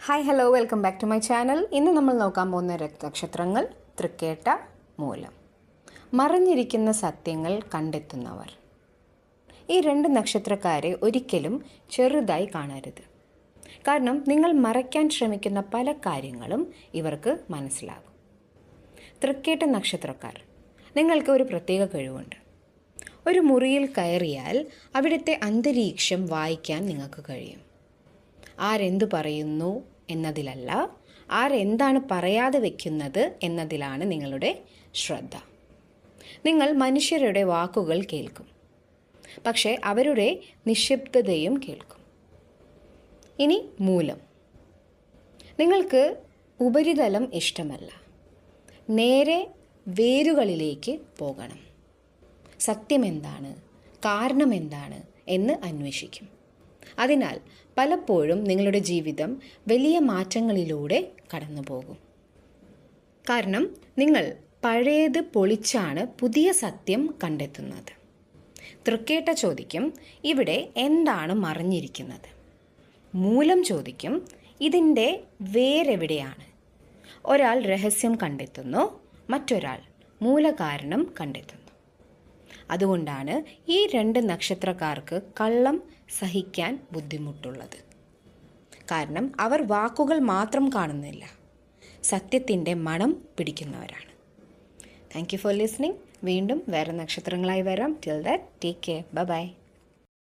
Hi hello welcome back to my channel. ഇന്ന് നമ്മൾ നോക്കാൻ പോകുന്ന നക്ഷത്രങ്ങൾ തൃക്കേട്ട, മൂലം. മറഞ്ഞിരിക്കുന്ന സത്യങ്ങൾ കണ്ടെത്തുന്നവർ. ഈ രണ്ട് നക്ഷത്രക്കാരെ ഒരിക്കലും ചെറുതായി കാണരുത്. കാരണം നിങ്ങൾ മറയ്ക്കാൻ ശ്രമിക്കുന്ന പല കാര്യങ്ങളും ഇവർക്ക് മനസ്സിലാകും. തൃക്കേട്ട നക്ഷത്രക്കാർ, നിങ്ങൾക്ക് ഒരു പ്രത്യേക കഴിവുണ്ട്. ഒരു മുറിയിൽ കയറിയാൽ അവിടുത്തെ അന്തരീക്ഷം വായിക്കാൻ നിങ്ങൾക്ക് കഴിയും. ആരെന്തു പറയുന്നു എന്നതിലല്ല, ആരെന്താണ് പറയാതെ വയ്ക്കുന്നത് എന്നതിലാണ് നിങ്ങളുടെ ശ്രദ്ധ. നിങ്ങൾ മനുഷ്യരുടെ വാക്കുകൾ കേൾക്കും, പക്ഷേ അവരുടെ നിശബ്ദതയും കേൾക്കും. ഇനി മൂലം. നിങ്ങൾക്ക് ഉപരിതലം ഇഷ്ടമല്ല, നേരെ വേരുകളിലേക്ക് പോകണം. സത്യമെന്താണ്, കാരണമെന്താണ് എന്ന് അന്വേഷിക്കും. അതിനാൽ പലപ്പോഴും നിങ്ങളുടെ ജീവിതം വലിയ മാറ്റങ്ങളിലൂടെ കടന്നു പോകും. കാരണം നിങ്ങൾ പഴയത് പൊളിച്ചാണ് പുതിയ സത്യം കണ്ടെത്തുന്നത്. തൃക്കേട്ട ചോദിക്കും, ഇവിടെ എന്താണ് മറഞ്ഞിരിക്കുന്നത്? മൂലം ചോദിക്കും, ഇതിൻ്റെ വേരെവിടെയാണ്? ഒരാൾ രഹസ്യം കണ്ടെത്തുന്നു, മറ്റൊരാൾ മൂലകാരണം കണ്ടെത്തുന്നു. അതുകൊണ്ടാണ് ഈ രണ്ട് നക്ഷത്രക്കാർക്ക് കള്ളം സഹിക്കാൻ ബുദ്ധിമുട്ടുള്ളത്. കാരണം അവർ വാക്കുകൾ മാത്രം കാണുന്നില്ല, സത്യത്തിൻ്റെ മണം പിടിക്കുന്നവരാണ്. Thank you for listening. വീണ്ടും വേറെ നക്ഷത്രങ്ങളായി വരാം. Till that, take care. By.